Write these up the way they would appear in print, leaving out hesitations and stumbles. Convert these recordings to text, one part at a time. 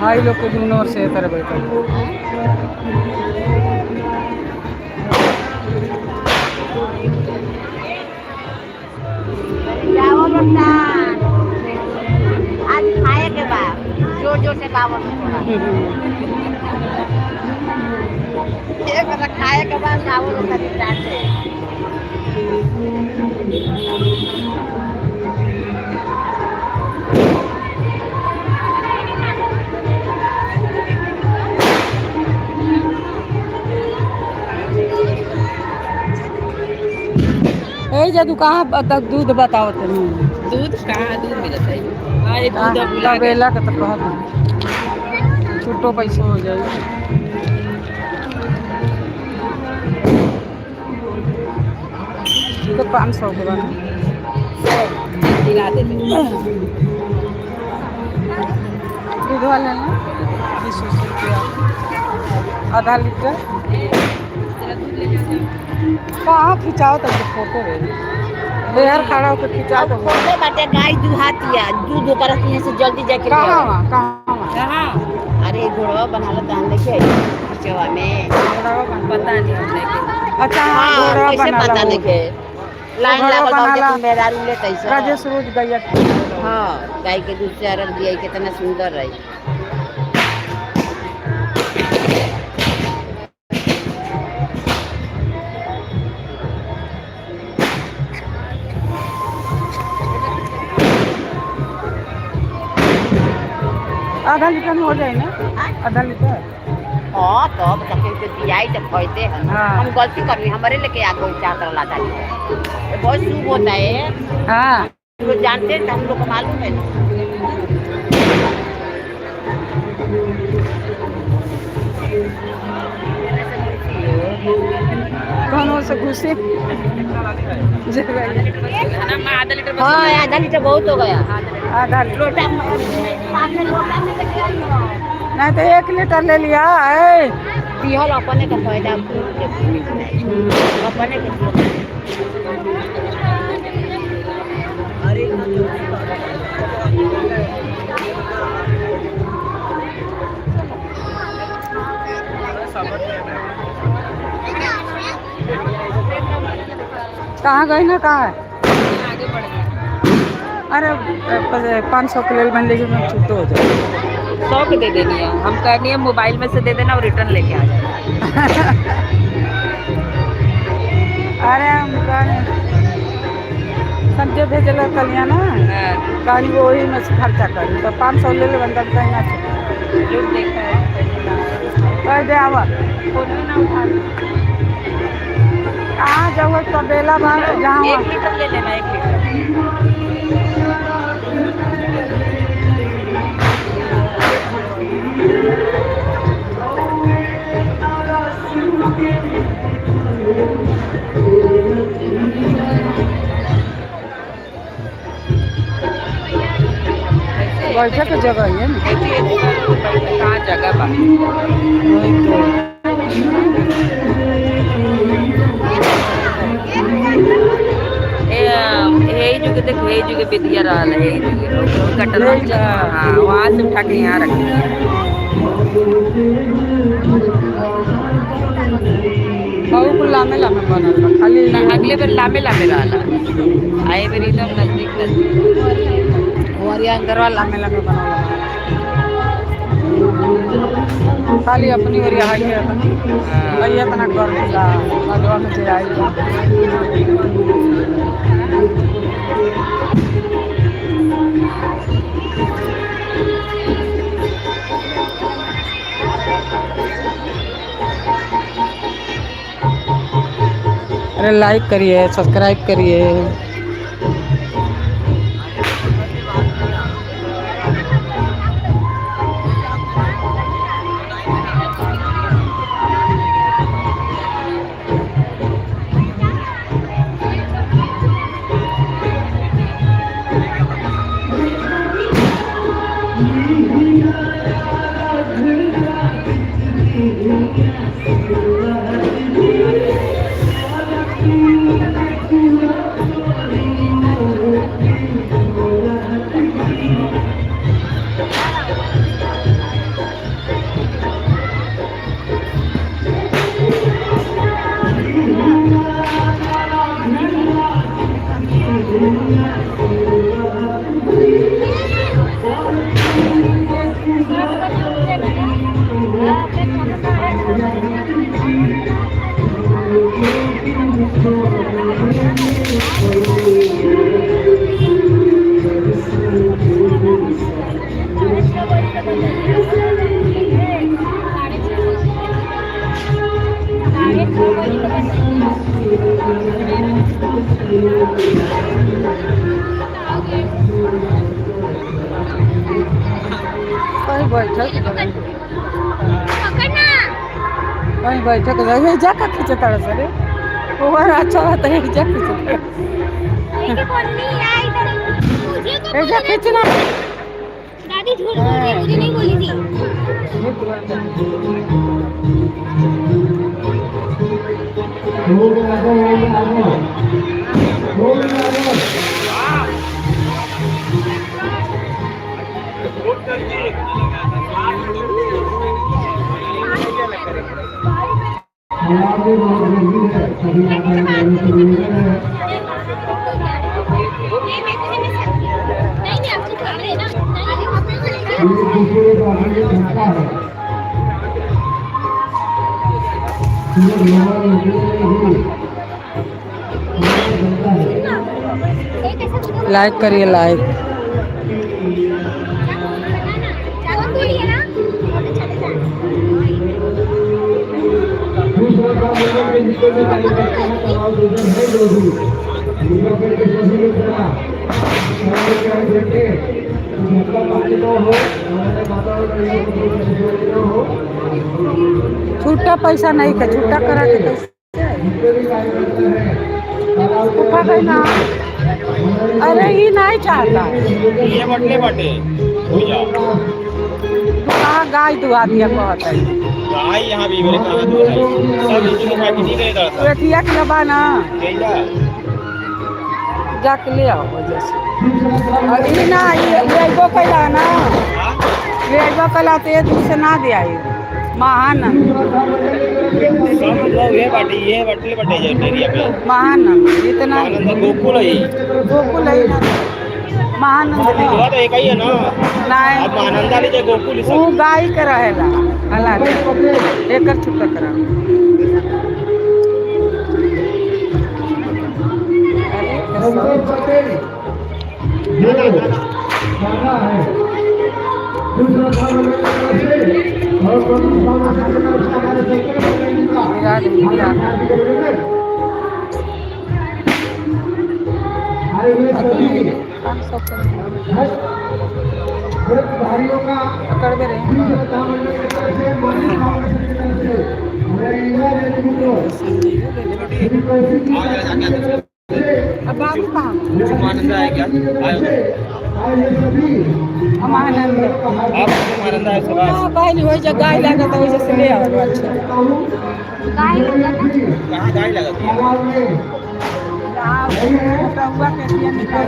भाई लोग के दोनों ओर से तरह बैठल। जाओ बेटा, आज खाए के बाद जोर जोर से गावो थोड़ा। ये मतलब खाए के बाद गावो लोग तनी डांटे। ए जदू कहाँ तक दूध बताओ तनी। दूध कहाँ दूध मिलता है? हाँ ये दूध अब भुला गए। तबेला के तो कहत छुट्टो पैसे हो जाए। तो 500 के बाद दिला देते। दूध वाले ना 20 रुपया आधा लीटर। कहाँ खिंचाओ तब फोटो रे लेहर खड़ा होकर खिंचा दो। खोले बाटे गाय दुहातिया दूध ओकरा के से जल्दी जाके कहाँ कहाँ? अरे घोड़वा बनाला दान लेके खिचवा में पता नहीं हमने के। अच्छा हाँ घोड़ा कैसे बनाला पता नहीं के लाइन घोड़ा लागल बनाला। बाटे मेरा रूम ले कैसे राजेश रोज गैया हाँ गाय के दूध से रख दिया कितना सुंदर रही। आधा लीटर में हो जाए ना आधा लीटर। हाँ तो तक के दियाई जब कहते हैं हाँ। हम गलती करनी हमारे लेके आ कोई चार तरह लाता है ये बहुत शुभ होता है। हाँ लोग जानते हैं तो हम लोग को मालूम है ना। कौन से घुसे हाँ आधा लीटर बहुत हो गया। आधा लीटर लोटा नहीं तो 1 लीटर ले लिया है। बिहल अपने का फायदा अपने के कहाँ गई ना कहाँ है? अरे 500 के लेल बन लेगी मैं छुट्टो हो जाए। 100 के दे देनी है। हम कहनी है मोबाइल में से दे देना और रिटर्न लेके आ जाए। अरे हम कहने संजय भेजल कलिया ना कहानी वो वही में से खर्चा करी तो 500 ले ले बंदा कहीं ना लोग देखा है कह दे आवा फोन में ना उठा। कहाँ जाओ तबेला जहाँ 1 लीटर ले लेना 1 लीटर। बैठे के जगह है ना कहाँ जगह बा? वही तो यही जगह देख यही जगह बेदिया रहा है यही जगह कटल हाँ वहाँ से उठा के यहाँ रख बहुत लामे लामे बनल बा खाली अगले बार लामे लामे रहा आए बेर एकदम नजदीक नजदीक हमारे अंदर लामे लामे बनल बा खाली अपनी ओर यहाँ है भैया इतना कर दिला भगवा में से आई अरे लाइक करिए सब्सक्राइब करिए। कहीं बैठक पकड़ना कहीं बैठक रहे जा का खींचे तारा सरे ओवर अच्छा होता है जा खींचे लेके बोल नहीं आई इधर मुझे को ए जा खींचना दादी झूठ बोल रही है मुझे नहीं बोली थी नहीं आपको खा रहे ना लाइक करिए लाइक चावल बोलिए ना छूटा पैसा नहीं का छूटा करा के कैसे उठा गई ना अरे ये नहीं चाहता ये बटले बटे कहाँ गाय दुआ दिया कहता है गाय यहाँ भी मेरे कहाँ दूर है सब इसकी पार्टी नहीं करेगा तो एथिया के लबा ना कैला जाके ले आओ वजह से और ये ना ये अइबो कैला ना ये अइबो कैला तो ये दूर से ना दे आई महान सब लोग ये बटले बटे जो एरिया पे महान इतना आनंद गोकुल है गोकुल है ना महानंद दुआ तो एक ही है ना नहीं अब आनंद वाली जो गोकुल है वो गाय के रहेला अलग एकर छुट्टा करा पकड़ दे अब बाबू कहाँ आनंद है क्या महानंद आप आनंद है सब पहले वही जगह गाय लगा था वजह से ले आओ अच्छा गाय कहाँ गाय लगाती है हुआ कैसे निकाल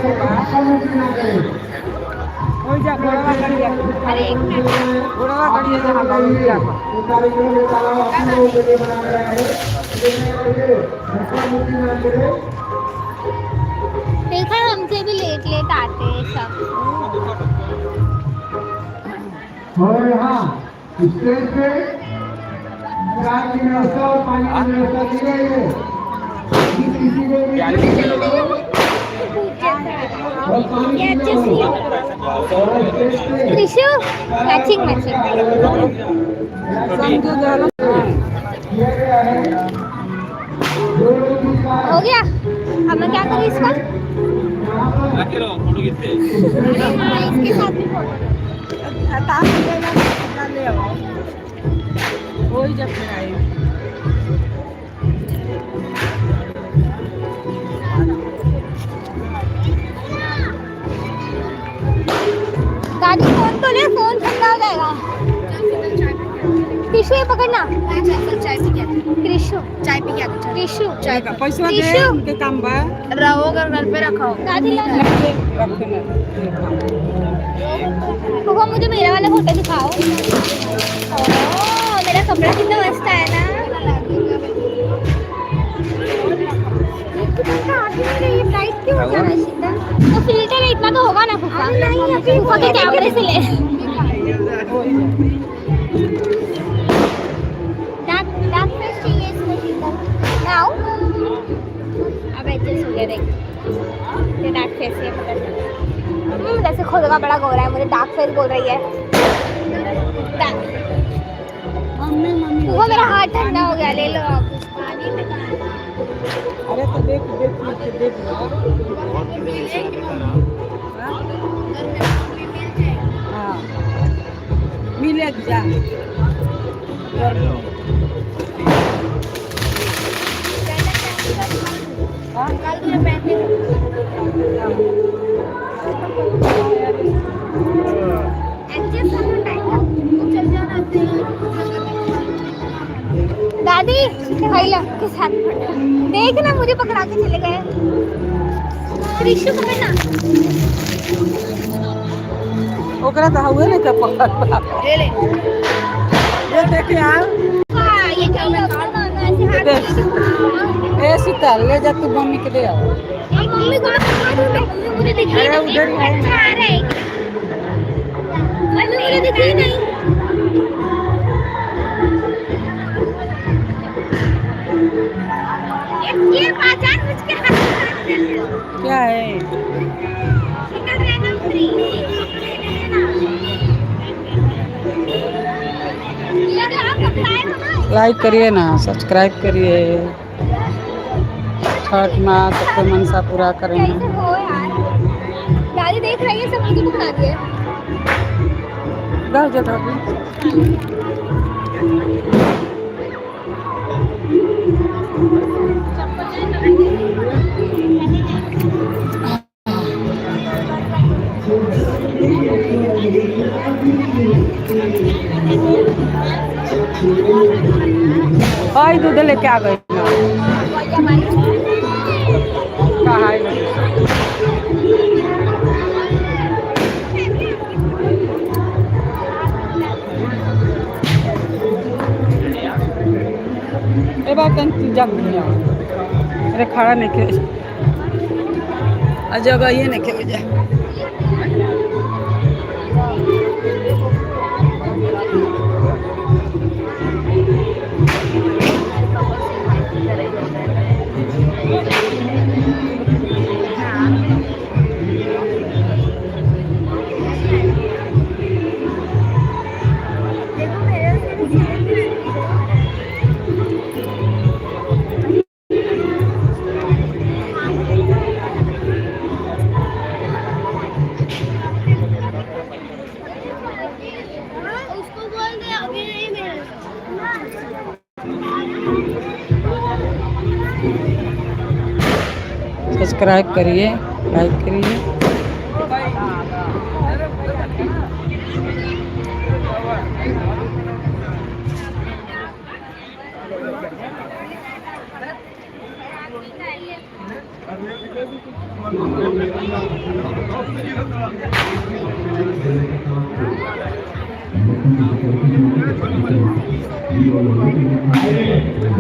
हो जा घोड़वा करिए अरे एक मिनट घोड़वा करिए जहाँ गाड़ी देखा हमसे भी लेट लेट आते हैं सब और यहाँ स्टेज पे चाय की व्यवस्था और पानी की व्यवस्था की गई है किसी को भी और पानी की त्रिशु मैचिंग मैचिंग समझो जरा किया गया है जो लोग इस बार हो गया अब मैं क्या करूँ इसका फोटो खींचते हाँ इसके साथ भी फोटो ले आओ वही जब फिर आई दादी फोन तो ले फोन ठंडा हो जाएगा टिशू ये पकड़ना चाय पी क्या टिशू चाय पी क्या टिशू चाय का पैसा दे उनके काम बा रहो घर पे रखो दादी मुझे मेरा वाला फोटो दिखाओ मेरा कपड़ा कितना मस्त है ना लाइट क्यों हो रहा है तो फिल्टर इतना तो होगा ना फूफा नहीं फूफा के कैमरे से ले डार्क फेस चाहिए इसमें फिल्टर मैं आऊं अब एडजस्ट हो गया देख ये डार्क फेस है पता चला जैसे खुद का बड़ा गोरा है मुझे डार्क फेस बोल रही है वो मेरा हाथ ठंडा हो गया ले लो आप अरे तो देख ले जा कल तुझे पहनने एडजस्ट करना टाइम चल जाना दादी खैला के साथ देख ना मुझे पकड़ा के चले गए रिशु पकड़ना ओकरा तो हुए ना क्या पकड़ ले ले ये देखे यार हां ये क्या करना ऐसे हाथ ए सीता ले जा तू मम्मी के दे आओ मम्मी को मम्मी मुझे दिख रही अरे उधर ही है अच्छा आ रहा है मम्मी मुझे दिख रही नहीं ये पहचान मुझके हाथ में क्या है निकल रैंडम फ्री ये जो आप पकड़ाए हो ना लाइक करिए ना सब्सक्राइब करिए छठ माँ सबके मनसा पूरा करें कैसे हो यार दादी देख रही है सब मुझे पकड़ा दिए जाओ जाओ आई दूध लेके आ गए कहाँ है? ए बात जग अरे खड़ा नहीं खेल जगह ये नहीं खेल जाए उसको बोल दे अभी नहीं मिलेगा सब्सक्राइब करिए लाइक करिए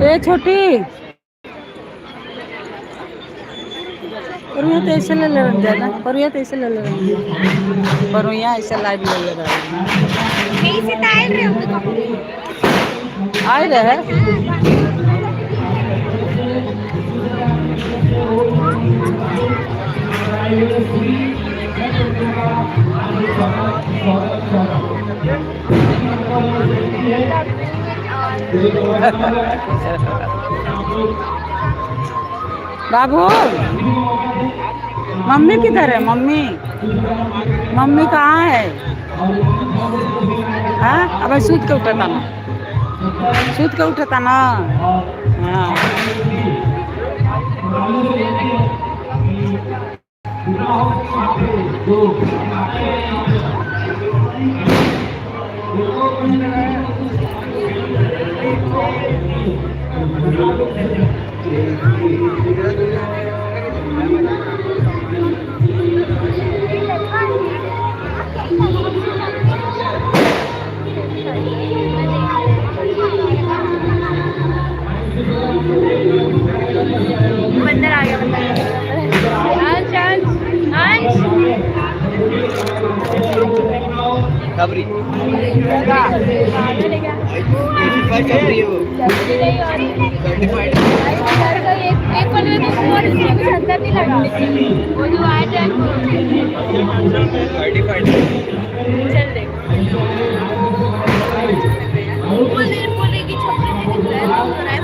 ए छोटी पर तो ऐसे ले रहे ज्यादा पर तो ऐसे ले रहे पर यहाँ ऐसे लाइव ले रहे यही से टाइल रहे होंगे आए रहे बाबू मम्मी किधर है मम्मी मम्मी कहाँ है हाँ अब सूत के उठता ना सूत के उठता ना हाँ बंदर आ गया अंश अंश खबरी एक पल में तो फोन अंदर नहीं लगा वो जो आए थे चल देख बोले की छपरी में दिख रहा है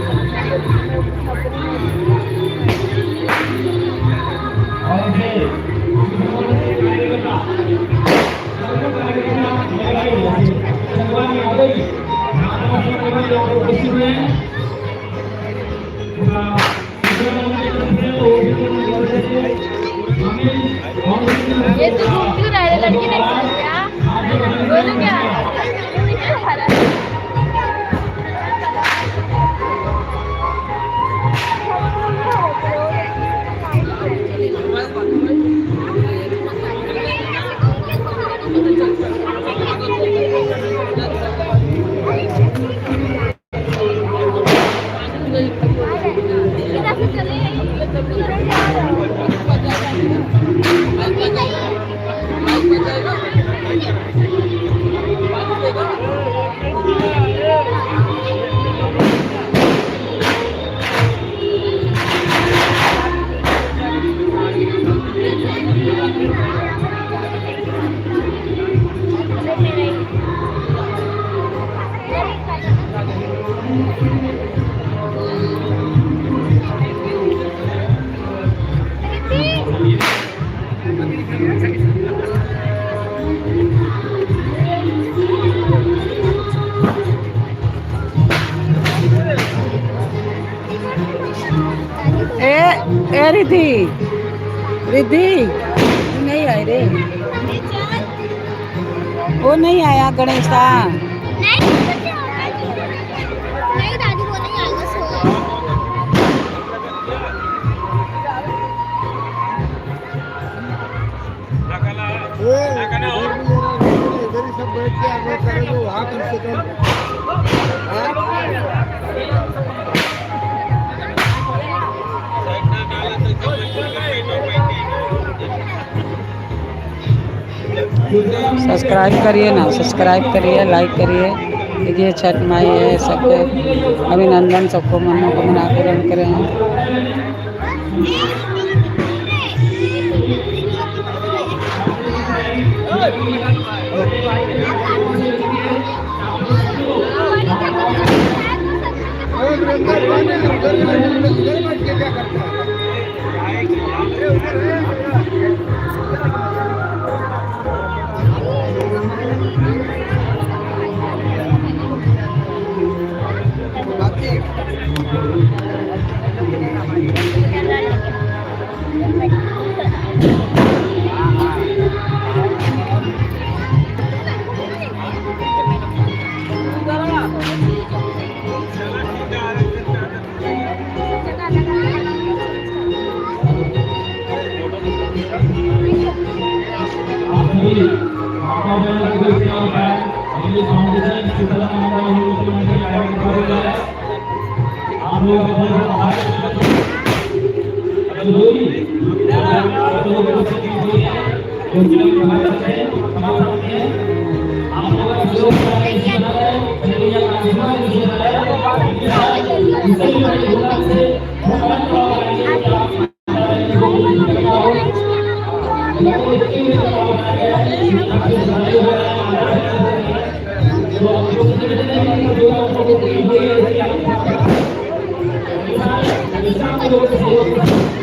ए रिद्धि रिद्धि नहीं आए रे, वो नहीं आया गणेश का। नहीं दादी वो नहीं आएगा सो इधर ही सब बैठ के आगे करेंगे वहाँ कम से कम। सब्सक्राइब करिए ना, सब्सक्राइब करिए, लाइक करिए। देखिए छठ माई है, सबके अभिनंदन, सबको मनोकामना पूर्ण करें। Thank you.